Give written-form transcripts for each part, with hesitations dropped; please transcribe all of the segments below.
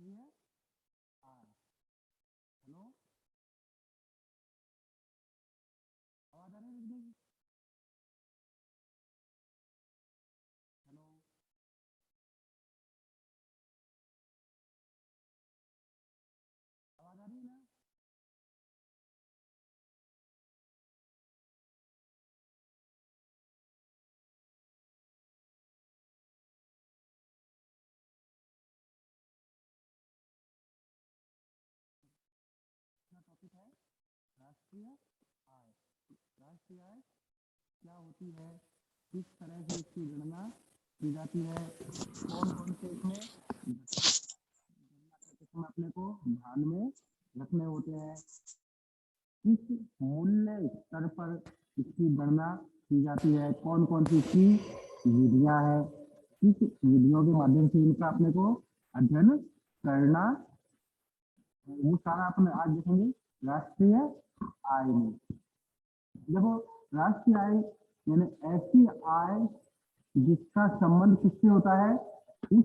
राष्ट्रीय आय। हेलो, आवाज आ रही है? हेलो, आवाज आ रही है ना? क्या टॉपिक है? राष्ट्रीय आय। राष्ट्रीय आय क्या होती है, किस तरह से इसकी गणना की जाती है, कौन कौन से इसमें अपने को ध्यान में रखने होते हैं, किस मूल्य स्तर पर इसकी गणना की जाती है, कौन कौन सी इसकी विधियां हैं, किस विधियों के माध्यम से इनका अपने को अध्ययन करना, वो सारा अपने आज देखेंगे राष्ट्रीय आय में। देखो, राष्ट्रीय आय यानी ऐसी आय जिसका संबंध किससे होता है, उस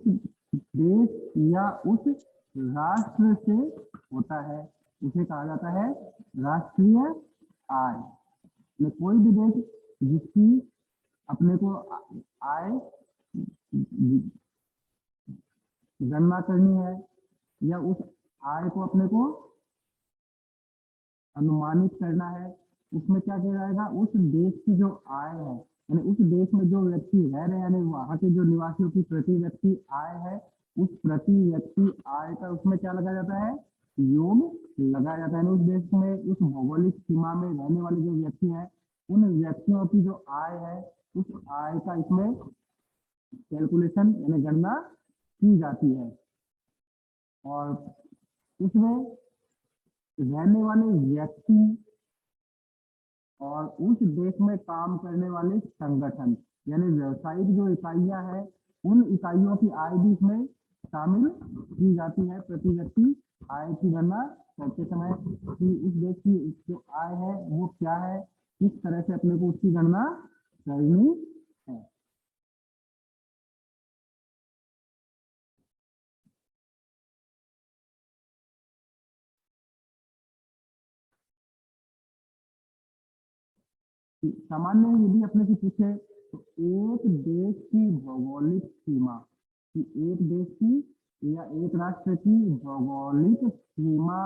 देश या उस राष्ट्र से होता है, उसे कहा जाता है राष्ट्रीय आय। कोई भी देश जिसकी अपने को आय गणना करनी है या उस आय को अपने को अनुमानित करना है, उसमें क्या किया जाएगा, उस देश की जो आय है यानी उस देश में जो व्यक्ति रह रहे हैं यानी वहां के जो निवासियों की प्रति व्यक्ति आय है, उस प्रति व्यक्ति आय का उसमें क्या लगाया जाता है, योग लगाया जाता है। उस देश में उस भौगोलिक सीमा में रहने वाले जो व्यक्ति हैं, उन व्यक्तियों की जो आय है, उस आय का इसमें कैलकुलेशन यानी गणना की जाती है। और उसमें रहने वाले व्यक्ति और उस देश में काम करने वाले संगठन यानी व्यवसायिक जो इकाइयां हैं, उन इकाइयों की आय भी इसमें शामिल की जाती है। प्रति व्यक्ति आय की गणना करते समय कि उस देश की जो आय है वो क्या है, किस तरह से अपने को उसकी गणना करनी है। सामान्य यदि अपने से पूछे तो एक देश की भौगोलिक सीमा कि एक देश की या एक राष्ट्र की भौगोलिक सीमा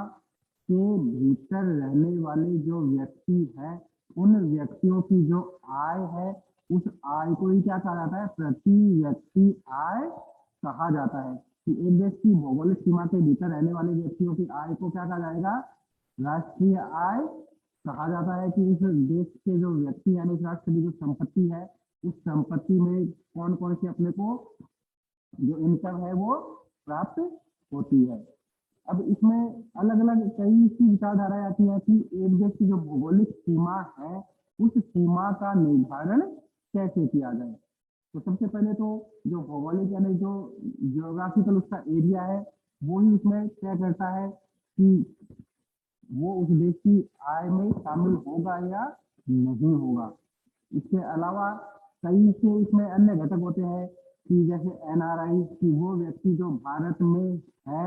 के भीतर रहने वाले जो व्यक्ति हैं, उन व्यक्तियों की जो आय है, उस आय को ही क्या कहा जाता है, प्रति व्यक्ति आय कहा जाता है। कि एक देश की भौगोलिक सीमा के भीतर रहने वाले व्यक्तियों की आय को क्या कहा जाएगा, राष्ट्रीय आय कहा जाता है। कि उस देश के जो व्यक्ति यानी उस राष्ट्र की जो संपत्ति है, उस संपत्ति में कौन कौन से अपने को जो इनकम है वो प्राप्त होती है। अब इसमें अलग अलग कई सी विचारधाराएं आती है कि एक देश की जो भौगोलिक सीमा है, उस सीमा का निर्धारण कैसे किया जाए। तो सबसे पहले तो जो भौगोलिक यानी जो जियोग्राफिकल उसका एरिया है, वो ही इसमें तय करता है कि वो उस देश की आय में शामिल होगा या नहीं होगा। इसके अलावा कई से इसमें अन्य घटक होते हैं कि जैसे एनआरआई कि वो व्यक्ति जो भारत में है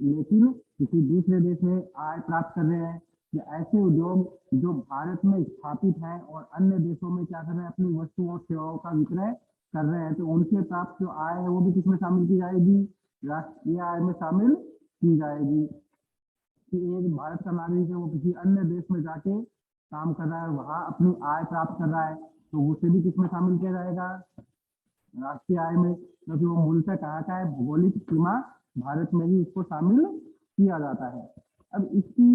लेकिन किसी दूसरे देश में आय प्राप्त कर रहे हैं, या ऐसे उद्योग जो भारत में स्थापित हैं और अन्य देशों में क्या कर रहे हैं, अपनी वस्तुओं और सेवाओं का विक्रय कर रहे हैं, तो उनसे प्राप्त जो आय है वो भी किसमें शामिल की जाएगी, राष्ट्रीय आय में शामिल की जाएगी। कि एक भारत का नागरिक है, वो किसी अन्य देश में जाके काम कर रहा है, वहां अपनी आय प्राप्त कर रहा है, तो उसे भी किसमें शामिल किया जाएगा, राष्ट्रीय आय में। क्योंकि वो मूलतः कहा का है, भौगोलिक सीमा भारत में ही इसको शामिल किया जाता है। अब इसकी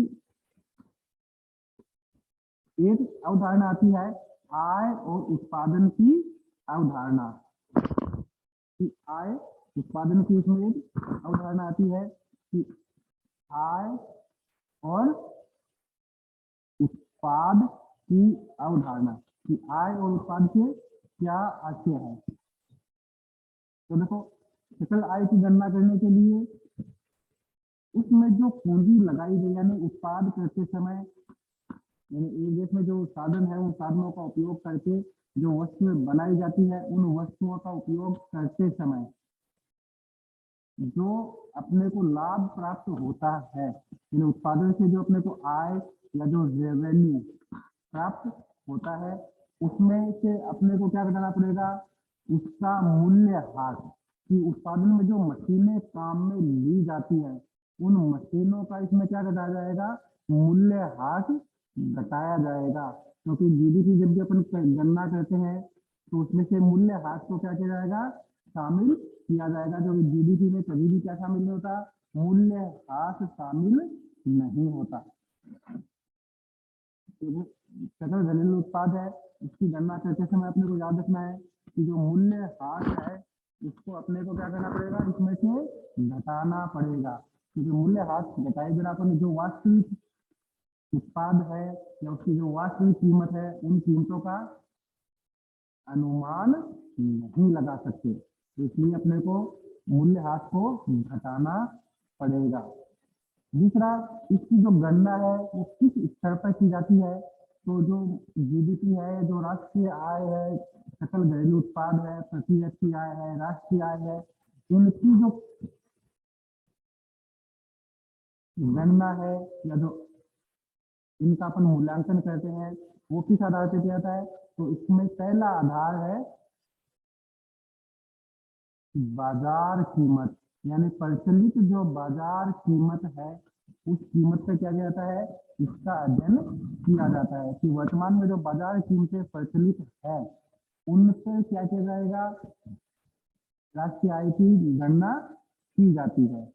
एक अवधारणा आती है आय और उत्पादन की अवधारणा। कि आय उत्पादन की इसमें एक अवधारणा आती है कि आय और उत्पाद की अवधारणा, कि आय और उत्पाद के क्या आशय है। तो देखो, सकल आय की गणना करने के लिए उसमें जो पूंजी लगाई गई यानी उत्पाद करते समय यानी एक देश में जो साधन है, उन साधनों का उपयोग करके जो वस्तुएं बनाई जाती है, उन वस्तुओं का उपयोग करते समय जो अपने को लाभ प्राप्त होता है, इन उत्पादन से जो अपने को आय या जो रेवेन्यू प्राप्त होता है, उसमें से अपने को क्या करना पड़ेगा, उसका मूल्य ह्रास, कि उत्पादन में जो मशीनें काम में ली जाती है, उन मशीनों का इसमें क्या घटाया जाएगा, मूल्य ह्रास घटाया जाएगा। क्योंकि जीडीपी जब भी अपन गणना करते हैं तो उसमें से मूल्य ह्रास को क्या किया जाएगा, शामिल किया जाएगा। जो जीडीपी में कभी भी क्या शामिल नहीं होता, मूल्य ह्रास शामिल नहीं होता। तो सकल घरेलू उत्पाद है, उसकी गणना करते समय अपने को याद रखना है कि जो मूल्य ह्रास है उसको अपने को क्या करना पड़ेगा, इसमें से घटाना पड़ेगा। क्योंकि मूल्य ह्रास घटाए बिना अपन जो वास्तविक उत्पाद है या उसकी जो वास्तविक कीमत है, उन कीमतों का अनुमान नहीं लगा सकते। तो इसलिए अपने को मूल्य ह्रास को घटाना पड़ेगा। दूसरा, इसकी जो गणना है वो किस स्तर पर की जाती है, तो जो जीडीपी है, जो राष्ट्रीय आय है, सकल घरेलू उत्पाद है, प्रति व्यक्ति आय है, राष्ट्रीय आय है, इनकी जो गणना है या जो इनका अपन मूल्यांकन करते हैं वो किस आधार पर किया जाता है, तो इसमें पहला आधार है बाजार कीमत, यानी प्रचलित जो बाजार कीमत है उस कीमत पे क्या किया जाता है, इसका अध्ययन किया जाता है कि वर्तमान में जो बाजार कीमतें प्रचलित है उन पे क्या किया जाएगा, राष्ट्रीय आय की गणना की जाती है।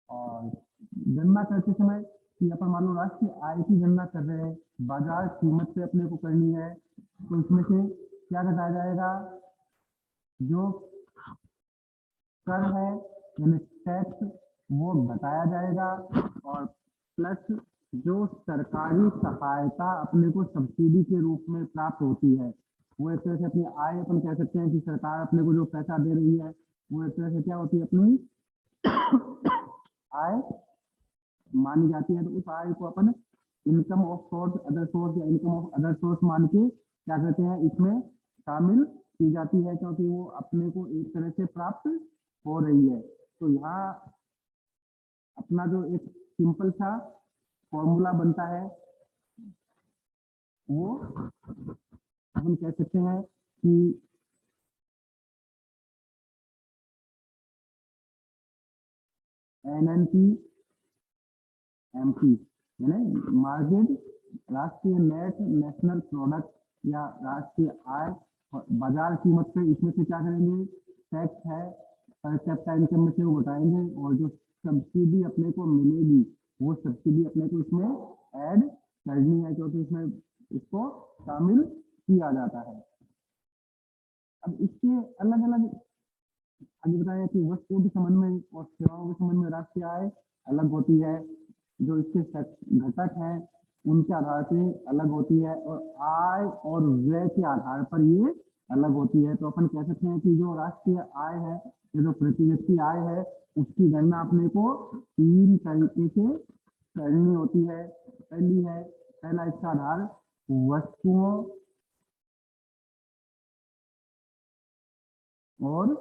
और गणना करते समय कि अपन मान लो राष्ट्रीय आय की गणना कर रहे हैं, बाजार कीमत पे अपने को करनी है, तो इसमें से क्या घटाया जाएगा, जो कर है यानी टैक्स वो घटाया जाएगा, और प्लस जो सरकारी सहायता अपने को सब्सिडी के रूप में प्राप्त होती है, वो एक तरह से अपनी आय अपन कह सकते हैं कि सरकार अपने को जो पैसा दे रही है वो एक तरह से क्या होती है, अपनी आय मानी जाती है। तो उस आय को अपन income of source other source या इनकम ऑफ अदर सोर्स मान के क्या कहते हैं, इसमें शामिल की जाती है, क्योंकि वो अपने को एक तरह से प्राप्त हो रही है। तो यहाँ अपना जो एक सिंपल सा फॉर्मूला बनता है वो हम कह सकते हैं कि NNP MP यानी मार्केट राष्ट्रीय नेट नेशनल प्रोडक्ट या राष्ट्रीय आय बाजार कीमत पे, इसमें से क्या करेंगे, टैक्स है पर कैपिटा इनकम में से वो घटाएंगे, और जो सब्सिडी अपने को मिलेगी वो सब्सिडी अपने को इसमें ऐड करनी है, क्योंकि इसमें इसको शामिल किया जाता है। अब इसके अलग अलग आगे बताया कि वस्तुओं के संबंध में और सेवाओं के संबंध में राष्ट्रीय आय अलग होती है, जो इसके घटक हैं उनके आधार पे अलग होती है, और आय और व्यय के आधार पर ये अलग होती है। तो अपन कह सकते हैं कि जो राष्ट्रीय आय है, ये जो प्रति व्यक्ति आय है, उसकी गणना अपने को 3 तरीके से करनी होती है। पहला इसका आधार वस्तुओं और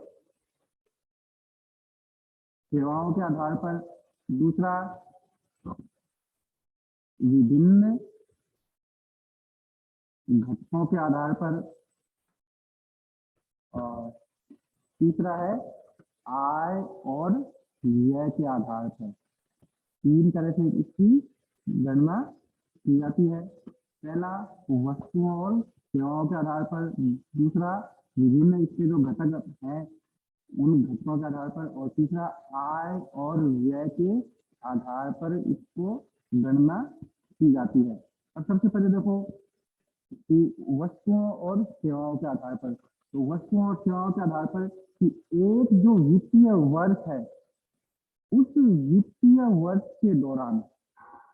सेवाओं के आधार पर, दूसरा विभिन्न घटकों के आधार पर, और तीसरा है आय और व्यय के आधार पर। 3 तरह से इसकी गणना की जाती है। पहला वस्तुओं और सेवाओं के आधार पर, दूसरा विभिन्न इसके जो घटक हैं उन घटकों के आधार पर, और तीसरा आय और व्यय के आधार पर इसको गणना की जाती है। अब सबसे पहले देखो कि वस्तुओं और सेवाओं के आधार पर, तो वस्तुओं और सेवाओं के आधार पर कि एक जो वित्तीय वर्ष है, उस वित्तीय वर्ष के दौरान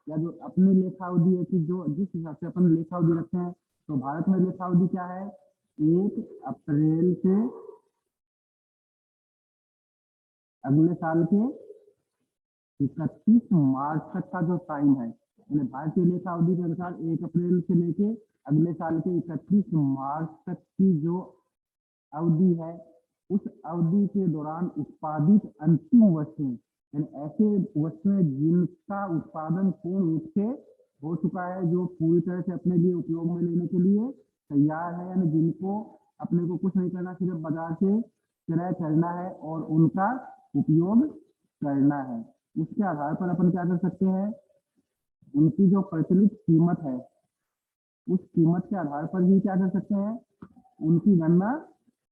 या जो अपनी लेखा अवधि है कि जो जिस हिसाब से अपन लेखा अवधि रखते हैं, तो भारत में लेखा अवधि क्या है, 1 अप्रैल से अगले साल के 31 मार्च तक का जो टाइम है, यानी भारतीय लेखा अवधि के अनुसार 1 अप्रैल से लेके अगले साल के 31 मार्च तक की जो अवधि है, उस अवधि के दौरान उत्पादित अंतिम वस्तुएं, यानी ऐसे वस्तुएं जिनका उत्पादन पूर्ण रूप से हो चुका है, जो पूरी तरह से अपने लिए उपयोग में लेने के लिए तैयार है, यानी जिनको अपने को कुछ नहीं करना, सिर्फ बाजार से क्रय करना है और उनका उपयोग करना है। उसके आधार पर अपन क्या कर सकते हैं, उनकी जो प्रचलित कीमत है, उस कीमत के आधार पर ही क्या कर सकते हैं, उनकी गणना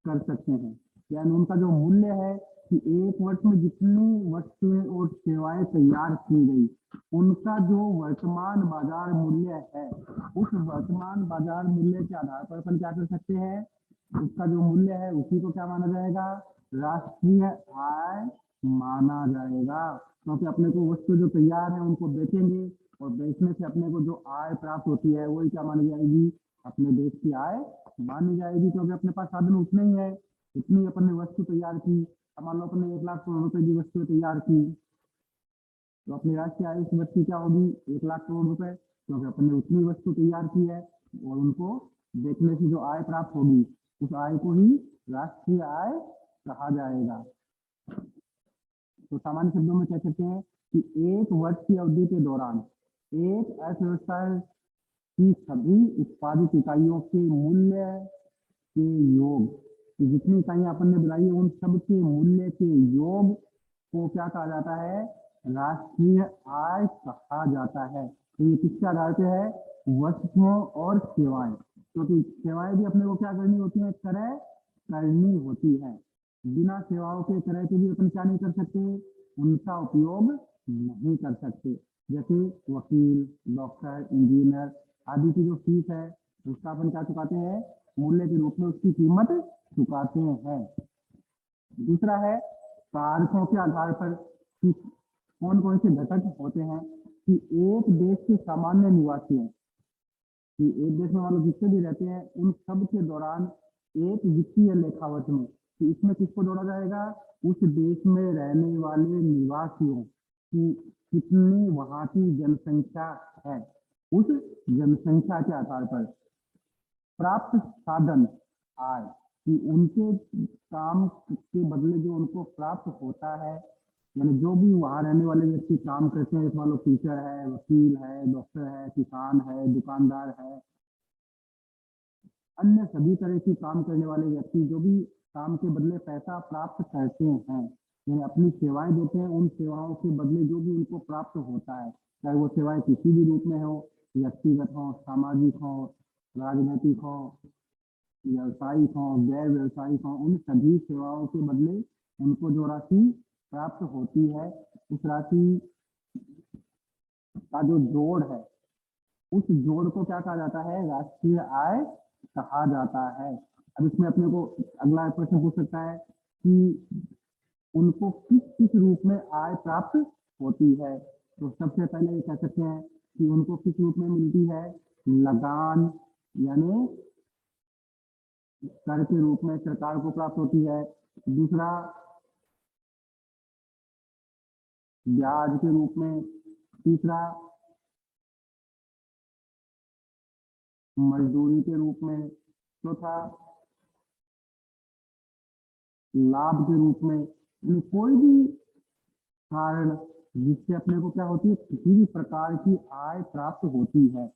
कर सकते हैं। यानी उनका जो मूल्य है कि एक वर्ष में जितनी वस्तुएं और सेवाएं तैयार की गई, उनका जो वर्तमान बाजार मूल्य है, उस वर्तमान बाजार मूल्य के आधार पर अपन क्या कर सकते हैं, उसका जो मूल्य है उसी को क्या माना जाएगा, राष्ट्रीय आय माना जाएगा। क्योंकि अपने को वस्तु जो तैयार है उनको बेचेंगे और बेचने से अपने को जो आय प्राप्त होती है वही क्या मानी जाएगी, अपने देश की आय मानी जाएगी। क्योंकि अपने पास साधन उतने ही है, इतनी अपन ने वस्तु तैयार की। अब मान लो अपने 1 लाख करोड़ रुपए की वस्तु तैयार की, तो अपनी राष्ट्रीय आय इस वर्ष की क्या होगी, 1 लाख करोड़ रुपए। क्योंकि अपन ने उतनी वस्तु तैयार की है और उनको बेचने से जो आय प्राप्त होगी, उस आय को ही राष्ट्रीय आय कहा जाएगा। तो सामान्य शब्दों में कह सकते हैं कि एक वर्ष की अवधि के दौरान एक अर्थव्यवस्था की सभी उत्पादित इकाइयों के मूल्य के योग, कि जितनी इकाइयां अपन ने बनाई है उन सब के मूल्य के योग को क्या कहा जाता है, राष्ट्रीय आय कहा जाता है। तो ये किसके आधार पे है, वस्तुओं और सेवाएं। क्योंकि सेवाएं भी अपने को क्या करनी होती है, क्रय करनी होती है। बिना सेवाओं के क्रय के भी अपन क्या नहीं कर सकते, उनका उपयोग नहीं कर सकते। जैसे वकील, डॉक्टर, इंजीनियर आदि की जो फीस है उसका अपन क्या चुकाते हैं, मूल्य के रूप में उसकी कीमत चुकाते हैं। दूसरा है कारकों के आधार पर कि कौन कौन से घटक होते हैं, कि एक देश के सामान्य निवासियों, कि एक देश में मान लो जितने भी रहते हैं उन सब के दौरान एक वित्तीय लेखावत में, कि इसमें किसको जोड़ा जाएगा, उस देश में रहने वाले निवासियों की कितनी वहां की जनसंख्या है, उस जनसंख्या के आधार पर प्राप्त साधन आय, कि उनके काम के बदले जो उनको प्राप्त होता है, यानी जो भी वहां रहने वाले व्यक्ति काम करते हैं, मान लो टीचर है, वकील है, डॉक्टर है, किसान है, दुकानदार है, अन्य सभी तरह के काम करने वाले व्यक्ति जो भी काम के बदले पैसा प्राप्त करते हैं, यानी अपनी सेवाएं देते हैं, उन सेवाओं के बदले जो भी उनको प्राप्त होता है, चाहे वो सेवाएं किसी भी रूप में हो, व्यक्तिगत हो, सामाजिक हो, राजनीतिक हो, व्यावसायिक हो, गैर व्यावसायिक हो, उन सभी सेवाओं के बदले उनको जो राशि प्राप्त होती है, उस राशि का जो जोड़ है, उस जोड़ को क्या कहा जाता है, राष्ट्रीय आय कहा जाता है। अब इसमें अपने को अगला प्रश्न पूछ सकता है कि उनको किस किस रूप में आय प्राप्त होती है। तो सबसे पहले ये कह सकते हैं कि उनको किस रूप में मिलती है, लगान यानी कर के रूप में सरकार को प्राप्त होती है। दूसरा ब्याज के रूप में, तीसरा मजदूरी के रूप में, चौथा लाभ के रूप में। यानी कोई भी कारण जिससे अपने को क्या होती है, किसी भी प्रकार की आय प्राप्त होती है।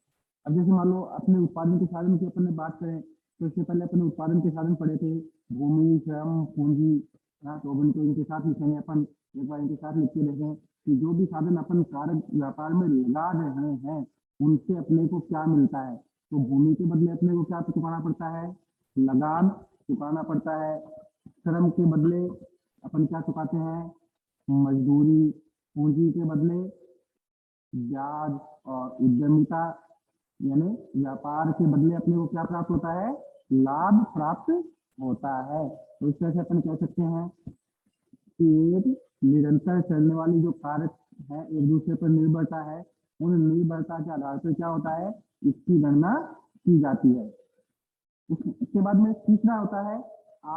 अब जैसे मान लो अपने उत्पादन के साधन की अपन ने बात करें, तो इससे पहले अपने उत्पादन के साधन पढ़े थे, भूमि, श्रम, पूंजी। तो इनको इनके साथ लिखेंगे अपन, एक बार इनके साथ लिख के देखें कि जो भी साधन अपन कार्य व्यापार में लगा रहे हैं उनसे अपने को क्या मिलता है। तो भूमि के बदले अपने को क्या चुकाना पड़ता है, लगान चुकाना पड़ता है। श्रम के बदले अपन क्या चुकाते हैं, मजदूरी। पूंजी के बदले ब्याज और उद्यमिता, यानी व्यापार के बदले अपने को क्या प्राप्त होता है, लाभ प्राप्त होता है। तो इस तरह से अपन कह सकते हैं कि एक निरंतर चलने वाली जो कारक है, एक दूसरे पर निर्भरता है, उन निर्भरता के आधार पर क्या होता है, इसकी गणना की जाती है। उसके बाद में तीसरा होता है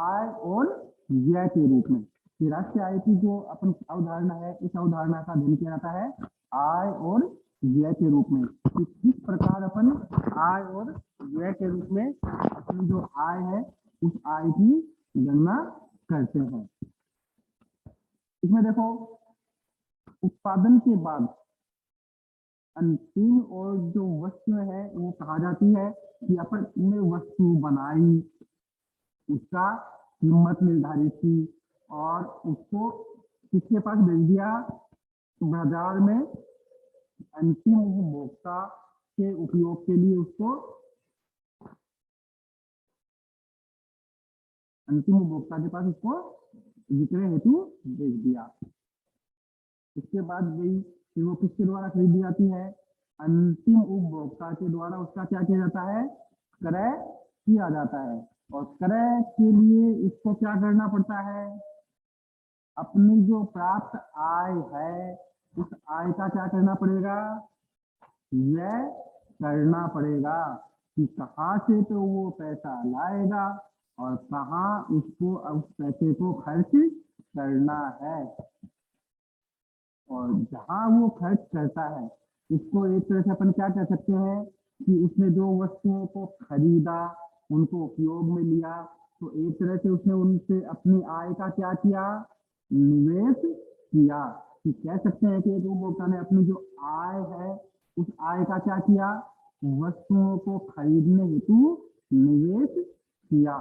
आय और व्यय के रूप में, कि राष्ट्रीय आय की जो अपन अवधारणा है, इस अवधारणा का अध्ययन किया जाता है आय और व्यय के रूप में, कि किस प्रकार अपन आय और व्यय के रूप में अपनी जो आय है उस आय की गणना करते हैं। इसमें देखो उत्पादन के बाद अंतिम और जो वस्तु है वो कहा जाती है कि अपन ने वस्तु बनाई, उसका कीमत निर्धारित की और उसको किसके पास भेज दिया, बाजार में अंतिम उपभोक्ता के उपयोग के लिए उसको अंतिम उपभोक्ता के पास उसको विक्रय हेतु भेज दिया। उसके बाद गई फिर वो किसके द्वारा खरीदी जाती है, अंतिम उपभोक्ता के द्वारा उसका क्या किया जाता है, क्रय किया जाता है। और क्रय के लिए इसको क्या करना पड़ता है, अपनी जो प्राप्त आय है उस आय का क्या करना पड़ेगा, व्यय करना पड़ेगा कि कहाँ से तो वो पैसा लाएगा और कहाँ उसको उस पैसे को खर्च करना है। और जहाँ वो खर्च करता है उसको एक तरह से अपन क्या कह सकते हैं कि उसने जो वस्तुओं को खरीदा, उनको उपयोग में लिया, तो एक तरह से उसने उनसे अपनी आय का क्या किया, निवेश किया। कि कह सकते हैं कि एक उपभोक्ता ने अपनी जो आय है उस आय का क्या किया, वस्तुओं को खरीदने हेतु निवेश किया।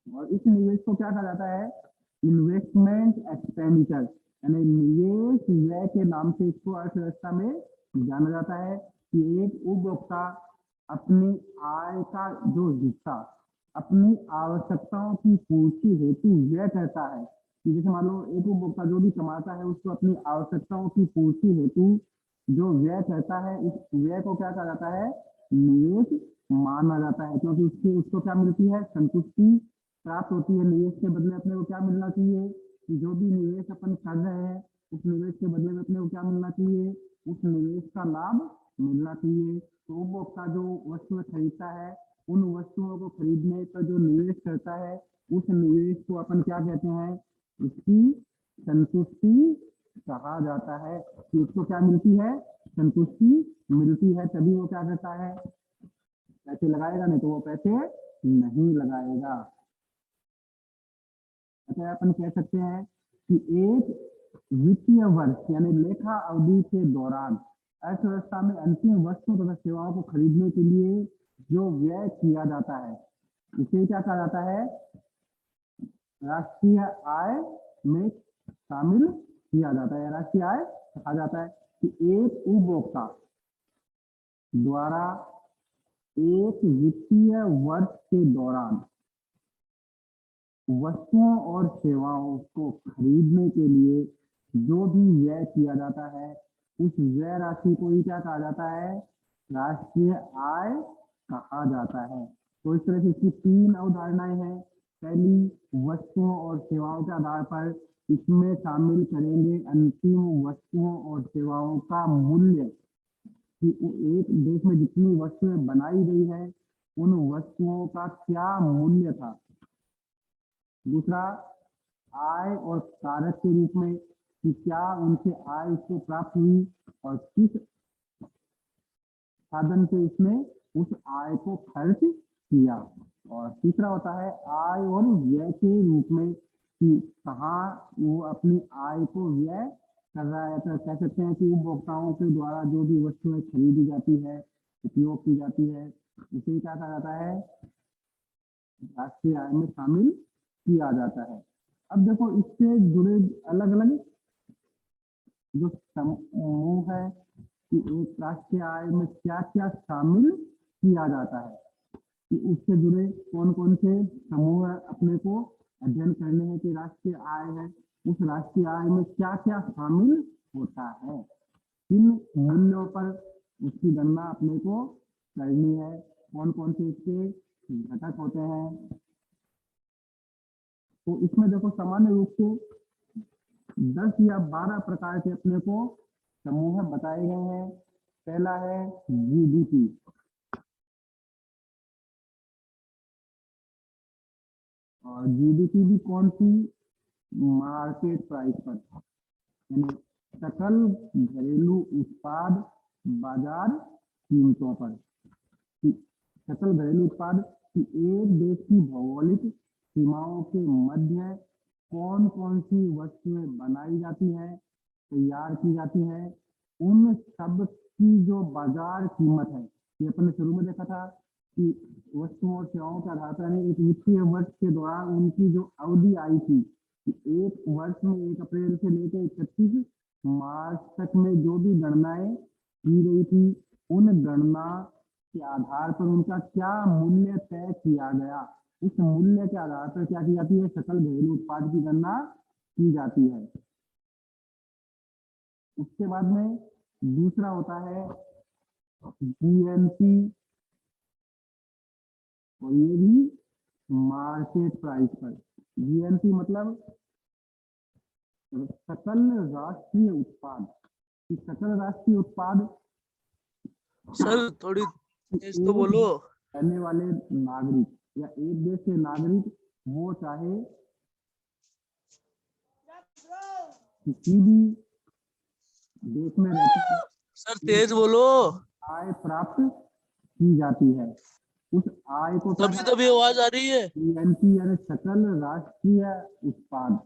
और इस निवेश को क्या कहा जाता है, इन्वेस्टमेंट एक्सपेंडिचर, यानी निवेश व्यय के नाम से इसको अर्थव्यवस्था में जाना जाता है। कि एक उपभोक्ता अपनी आय का जो हिस्सा अपनी आवश्यकताओं की पूर्ति हेतु व्यय करता है। कि जैसे मान लो एक उपभोक्ता जो भी कमाता है उसको अपनी आवश्यकताओं की पूर्ति हेतु जो व्यय करता है, उस व्यय को क्या कहा जाता है, निवेश माना जाता है। क्योंकि उसकी उसको क्या मिलती है, संतुष्टि प्राप्त होती है। निवेश के बदले अपने को क्या मिलना चाहिए, कि जो भी निवेश अपन कर रहे हैं उस निवेश के बदले में अपने को क्या मिलना चाहिए, उस निवेश का लाभ मिलना चाहिए। तो उपभोक्ता जो वस्तुएं खरीदता है उन वस्तुओं को खरीदने पर जो निवेश करता है उस निवेश को अपन क्या कहते हैं, उसकी संतुष्टि कहा जाता है। कि उसको क्या मिलती है, संतुष्टि मिलती है, तभी वो क्या करता है, पैसे लगाएगा, नहीं तो वो पैसे नहीं लगाएगा। अच्छा अपन कह सकते हैं कि एक वित्तीय वर्ष यानी लेखा अवधि के दौरान अर्थव्यवस्था में अंतिम वस्तु तथा सेवाओं को खरीदने के लिए जो व्यय किया जाता है इसे क्या कहा जाता है, राष्ट्रीय आय में शामिल किया जाता है। राष्ट्रीय आय कहा जाता है कि एक उपभोक्ता द्वारा एक वित्तीय वर्ष के दौरान वस्तुओं और सेवाओं को खरीदने के लिए जो भी व्यय किया जाता है उस व्यय राशि को ही क्या कहा जाता है, राष्ट्रीय आय कहा जाता है। तो इस तरह से इसकी तीन अवधारणाएं हैं। पहली, वस्तुओं और सेवाओं के आधार पर इसमें शामिल करेंगे अंतिम वस्तुओं और सेवाओं का मूल्य, कि एक देश में जितनी वस्तुएं बनाई गई है उन वस्तुओं का क्या मूल्य था। दूसरा, आय और कारक के रूप में कि क्या उनसे आय उसको प्राप्त हुई और किस साधन से उसने उस आय को खर्च किया। और तीसरा होता है आय और व्यय के रूप में कि कहाँ वो अपनी आय को व्यय कर रहा है। तो कह सकते हैं कि उपभोक्ताओं के द्वारा जो भी वस्तुएं खरीदी जाती है, उपयोग की जाती है, उसे क्या कहा जाता है, राष्ट्रीय आय में शामिल किया जाता है। अब देखो इससे जुड़े अलग अलग जो समूह है कि एक राष्ट्रीय आय में क्या क्या शामिल किया जाता है, कि उससे जुड़े कौन कौन से समूह अपने को अध्ययन करने हैं कि राष्ट्रीय आय है, उस राष्ट्रीय आय में क्या क्या शामिल होता है, किन मूल्यों पर उसकी गणना अपने को करनी है, कौन कौन से इसके घटक होते हैं। तो इसमें देखो सामान्य रूप से 10 या 12 प्रकार के अपने को समूह बताए गए हैं। पहला है जीडीपी, और जीडीपी भी कौन सी, मार्केट प्राइस पर, यानी सकल घरेलू उत्पाद बाजार कीमतों पर। सकल घरेलू उत्पाद कि एक देश की भौगोलिक सीमाओं के मध्य कौन कौन सी वस्तुएं बनाई जाती हैं, तैयार की जाती हैं, उन सब की जो बाजार कीमत है। ये अपन ने शुरू में देखा था कि वस्तुओं और सेवाओं के आधार पर यानी एक वित्तीय वर्ष के दौरान उनकी जो अवधि आई थी कि एक वर्ष में 1 अप्रैल से लेकर 31 मार्च तक में जो भी गणनाएं की गई थी, उन गणना के आधार पर उनका क्या मूल्य तय किया गया, उस मूल्य के आधार पर क्या की जाती है, सकल घरेलू उत्पाद की गणना की जाती है। उसके बाद में दूसरा होता है जीएनपी, और ये भी मार्केट प्राइस पर। जीएनपी मतलब सकल राष्ट्रीय उत्पाद। कि सकल राष्ट्रीय उत्पाद सर थोड़ी तेज तो एक बोलो। रहने वाले नागरिक या एक देश के नागरिक, वो चाहे किसी भी देश में रहते हैं, सर तेज बोलो। आय प्राप्त की जाती है। उस आय को तभी तभी आवाज आ रही है। जीएनपी यानी सकल राष्ट्रीय उत्पाद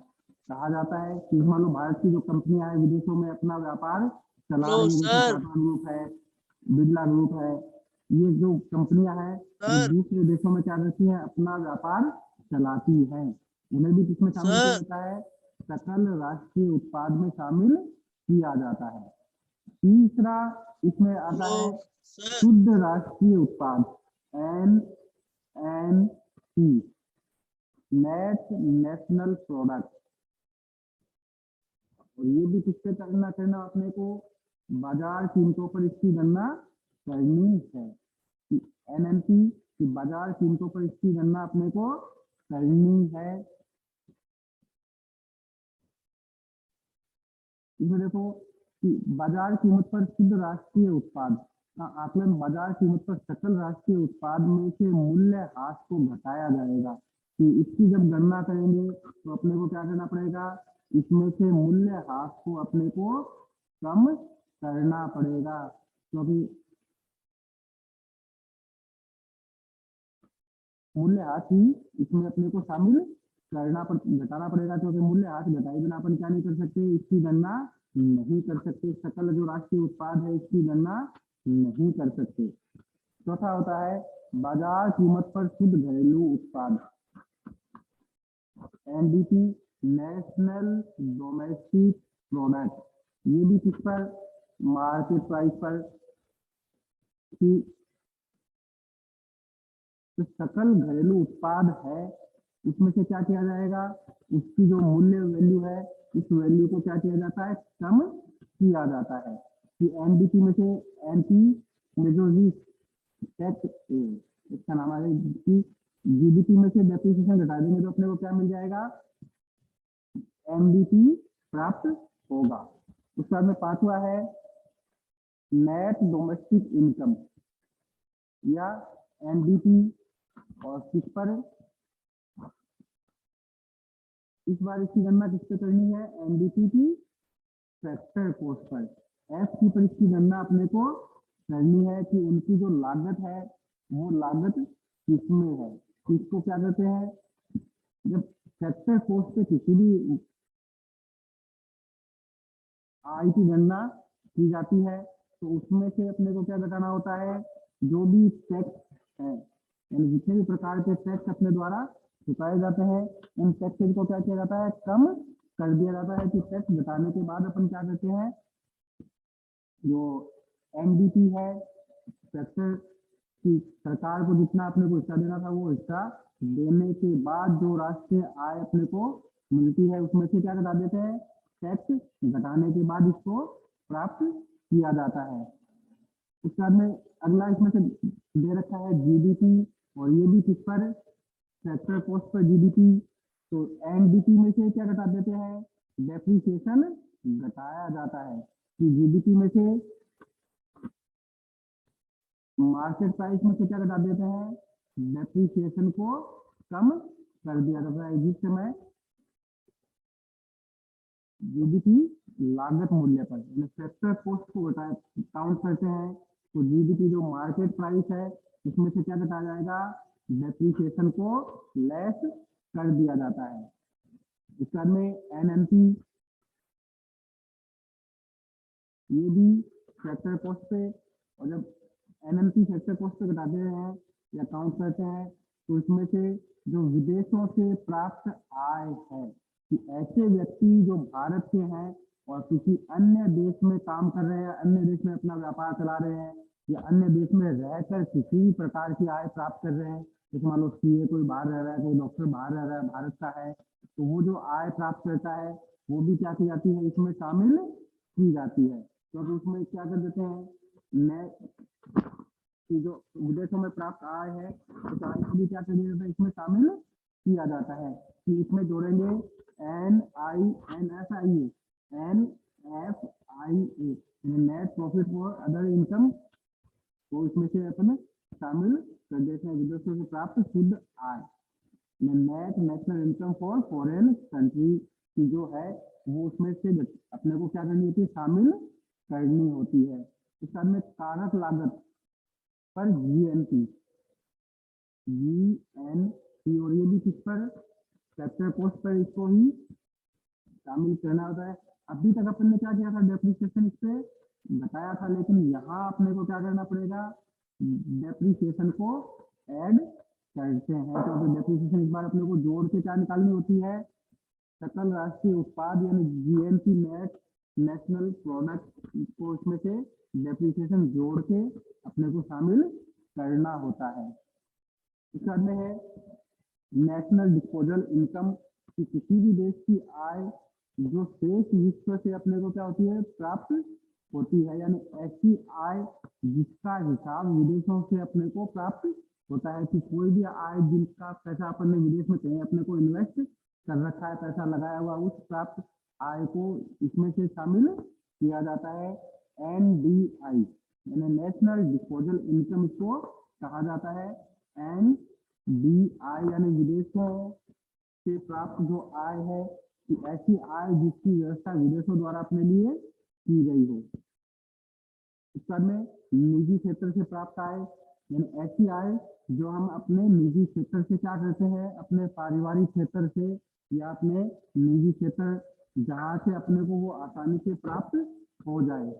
कहा जाता है। कि मान लो भारत की जो कंपनियां हैं विदेशों में अपना व्यापार चला हेलो रही है, जैसे सर। टाटा ग्रुप है, बिरला ग्रुप है, ये जो कंपनियां हैं ये सर दूसरे देशों में क्या करती हैं, अपना व्यापार चलाती हैं। उन्हें भी किसमें शामिल किया सर जाता है, सकल राष्ट्रीय उत्पाद में शामिल किया जाता है। तीसरा इसमें आता हेलो है सर। शुद्ध राष्ट्रीय उत्पाद, NNP, नेट नेशनल प्रोडक्ट। और ये भी किससे करना अपने को, बाजार कीमतों पर इसकी गणना करनी है। कि NNP की बाजार कीमतों पर इसकी गणना अपने को करनी है। इसमें देखो कि बाजार कीमत पर शुद्ध राष्ट्रीय उत्पाद का आकलन, बाजार कीमत पर सकल राष्ट्रीय उत्पाद में से मूल्य ह्रास को घटाया जाएगा। कि इसकी जब गणना करेंगे तो अपने को क्या करना पड़ेगा, इसमें से मूल्य ह्रास को अपने को कम करना पड़ेगा। क्योंकि मूल्य ह्रास ही इसमें अपने को शामिल घटाना पड़ेगा। क्योंकि मूल्य ह्रास घटाए बिना अपन क्या नहीं कर सकते, इसकी गणना नहीं कर सकते। सकल जो राष्ट्रीय उत्पाद है इसकी गणना नहीं कर सकते। चौथा होता है बाजार कीमत पर शुद्ध घरेलू उत्पाद, NDP, नेशनल डोमेस्टिक प्रोडक्ट। ये भी किस पर, मार्केट प्राइस पर। कि जो सकल घरेलू उत्पाद है उसमें से क्या किया जाएगा, उसकी जो मूल्य वैल्यू है, इस वैल्यू को क्या किया जाता है, कम किया जाता है। कि NDP में से NP में जो टैक्स, इसका नाम है कि GDP में से डेप्रिसिएशन घटा देंगे तो अपने को क्या मिल जाएगा, NDP प्राप्त होगा। उसके बाद में पांचवा है नेट डोमेस्टिक इनकम या NDP। और किस पर, इस बार इसकी गणना किस पे करनी है, NDP की फैक्टर कॉस्ट पर। FP पर इसकी गणना अपने को करनी है कि उनकी जो लागत है वो लागत किसमें है। इसको क्या कहते हैं, जब फैक्टर कॉस्ट पे किसी भी आय की गणना की जाती है तो उसमें से अपने को क्या घटाना होता है, जो भी टैक्स है यानी जितने भी प्रकार के टैक्स अपने द्वारा चुकाए जाते हैं, उन टैक्सेज को क्या किया जाता है, कम कर दिया जाता है। कि टैक्स घटाने के बाद अपन क्या करते हैं, जो NDP है, फैक्टर की सरकार को जितना अपने को हिस्सा देना था वो हिस्सा देने के बाद जो राष्ट्रीय आय अपने को मिलती है उसमें से क्या घटा देते हैं, टैक्स घटाने के बाद इसको प्राप्त किया जाता है। उसके बाद में अगला इसमें से दे रखा है GDP, और ये भी किस पर, फैक्टर कॉस्ट पर GDP। तो NDP में से क्या घटा देते हैं, डेप्रिसिएशन घटाया जाता है। कि GDP में से मार्केट प्राइस में से क्या घटा देते हैं, डेप्रिसिएशन को कम कर दिया जाता है। जिस समय GDP लागत मूल्य पर यानी फैक्टर कॉस्ट को घटाए काउंट करते हैं तो GDP जो मार्केट प्राइस है इसमें से क्या घटाया जाएगा, डेप्रिसिएशन को लेस कर दिया जाता है। इसके बाद में एनएमपी, ये भी फैक्टर कॉस्ट पे, और जब एनएमपी फैक्टर कॉस्ट पे घटाते हैं या काउंट करते हैं तो इसमें से जो विदेशों से प्राप्त आय है, कि ऐसे व्यक्ति जो भारत के हैं और किसी अन्य देश में काम कर रहे हैं, अन्य देश में अपना व्यापार चला रहे हैं, या अन्य देश में रहकर किसी भी प्रकार की आय प्राप्त कर रहे हैं, जैसे मान लो सीए कोई बाहर रह रहा है, कोई डॉक्टर बाहर रह रहा है, भारत का है, तो वो जो आय प्राप्त करता है वो भी क्या की जाती है, इसमें शामिल की जाती है। क्योंकि तो उसमें क्या कर देते हैं, कि जो विदेशों में प्राप्त आय है उस आय को भी क्या कर दिया जाता है, इसमें शामिल किया जाता है। कि इसमें जोड़ेंगे NFIA, net profit for other income, तो इसमें से अपन शामिल कर देते हैं विदेशों से प्राप्त शुद्ध आय। Net national income for foreign country की जो है वो उसमें से अपने को क्या करनी होती है, शामिल करनी होती है। इस साथ में कारक लागत पर जीएनपी, और ये भी किस पर, फैक्टर कॉस्ट पर इसको ही शामिल करना होता है। अभी तक अपन ने क्या किया था, डेप्रिसिएशन इस पे बताया था, लेकिन यहाँ अपने को क्या करना पड़ेगा, डेप्रिसिएशन को ऐड करते हैं, क्योंकि डेप्रिसिएशन इस बार अपने को जोड़ के क्या निकालनी होती है, सकल राष्ट्रीय उत्पाद यानी जीएनपी, नेट नेशनल प्रोडक्ट को इसमें से डेप्रिसिएशन जोड़ के अपने को शामिल करना होता है। इसके बाद में है नेशनल डिस्पोजल इनकम, कि किसी भी देश की आय जो शेष विश्व से अपने को क्या होती है, प्राप्त होती है, यानी ऐसी आय जिसका हिसाब विदेशों से अपने को प्राप्त होता है। कि कोई भी आय जिनका पैसा अपन ने विदेश में कहीं अपने को इन्वेस्ट कर रखा है, पैसा लगाया हुआ, उस प्राप्त आय को इसमें से शामिल किया जाता है। NDI यानी नेशनल डिस्पोजल इनकम इसको कहा जाता है। NDI यानी विदेशों से प्राप्त जो आय है, कि ऐसी आय जिसकी व्यवस्था विदेशों द्वारा अपने लिए की गई हो। इस बाद में निजी क्षेत्र से प्राप्त आय, यानी ऐसी आय जो हम अपने निजी क्षेत्र से क्या करते हैं, अपने पारिवारिक क्षेत्र से या अपने निजी क्षेत्र जहाँ से अपने को वो आसानी से प्राप्त हो जाए।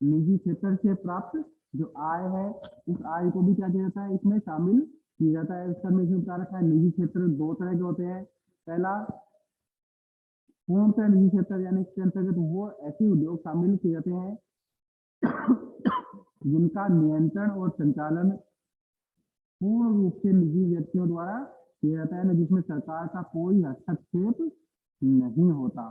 निजी क्षेत्र से प्राप्त जो आय है, उस आय को भी क्या किया जाता है, इसमें शामिल किया जाता है। इसका में इसमें बता रखा है, निजी क्षेत्र दो तरह के होते हैं। पहला पूर्णतः निजी क्षेत्र, यानी इसके अंतर्गत वो ऐसे उद्योग शामिल किए जाते हैं जिनका नियंत्रण और संचालन पूर्ण रूप से निजी व्यक्तियों द्वारा किया जाता है, जिसमें सरकार का कोई हस्तक्षेप नहीं होता।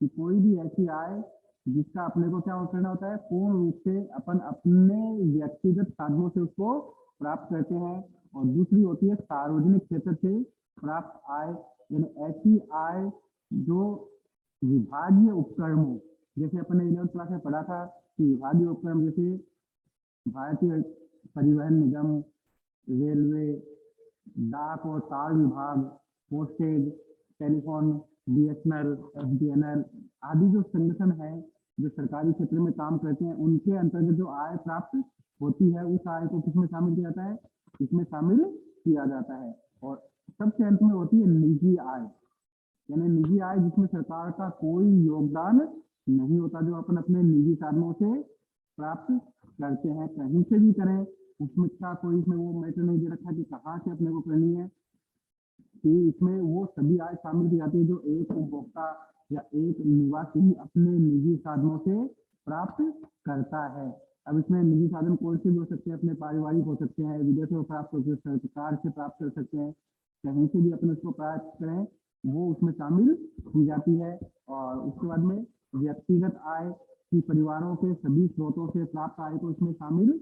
कि कोई भी ऐसी आय जिसका अपने को क्या करना होता है, पूर्ण रूप से अपन अपने व्यक्तिगत साधनों से उसको प्राप्त करते हैं। और दूसरी होती है सार्वजनिक क्षेत्र से प्राप्त आय, यानी ऐसी आय जो विभागीय उपक्रमों, जैसे अपन ने 11वीं क्लास में पढ़ा था कि विभागीय उपक्रम जैसे भारतीय परिवहन निगम, रेलवे, डाक और तार विभाग, पोस्टेज, टेलीफोन, BSNL, FDNL आदि जो संगठन है जो सरकारी क्षेत्र में काम करते हैं, उनके अंतर्गत जो आय प्राप्त होती है, उस आय को किसमें शामिल किया जाता है, इसमें शामिल किया जाता है। और सबसे अंत में होती है निजी आय, यानी निजी आय जिसमें सरकार का कोई योगदान नहीं होता, जो अपन अपने निजी साधनों से प्राप्त करते हैं, कहीं से भी करें, उसमें क्या कोई इसमें वो मैटर नहीं दे रखा कि कहाँ से अपने को करनी है। कि इसमें वो सभी आय शामिल की जाती है जो एक उपभोक्ता या एक निवासी अपने निजी साधनों से प्राप्त करता है। अब इसमें निजी साधन कौन से भी हो सकते हैं, अपने पारिवारिक हो सकते हैं, विदेशों से प्राप्त हो सकते हैं, सरकार से प्राप्त कर सकते हैं, कहीं से भी अपने उसको प्राप्त करें, वो उसमें शामिल की जाती है। और उसके बाद में व्यक्तिगत आय की परिवारों के सभी स्रोतों से प्राप्त आय को इसमें शामिल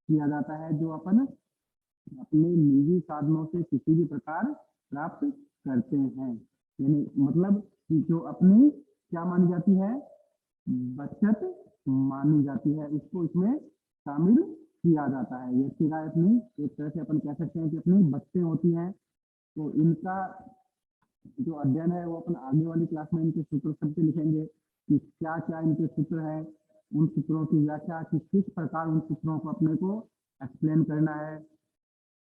किया जाता है, जो अपन अपने निजी साधनों से किसी भी प्रकार प्राप्त करते हैं। यानी मतलब कि जो अपनी क्या मानी जाती है, बचत मानी जाती है, उसको इसमें शामिल किया जाता है। ये सीधा अपनी एक तरह से अपन कह सकते हैं कि अपनी बचतें होती हैं। तो इनका जो अध्ययन है वो अपन आगे वाली क्लास में इनके सूत्र सबसे लिखेंगे कि क्या क्या इनके सूत्र हैं, उन सूत्रों की व्याख्या कि किस प्रकार उन सूत्रों को अपने को एक्सप्लेन करना है,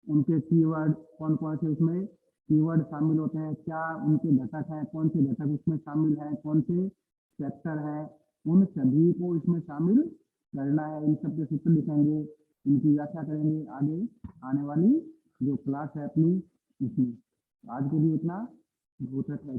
उनके कीवर्ड कौन कौन से उसमें कीवर्ड शामिल होते हैं, क्या उनके घटक हैं, कौन से घटक उसमें शामिल हैं, कौन से चैप्टर हैं, उन सभी को इसमें शामिल करना है। इन सब के सूत्र लिखेंगे, इनकी व्याख्या करेंगे आगे आने वाली जो क्लास है अपनी इसमें। आज के लिए इतना बहुत है।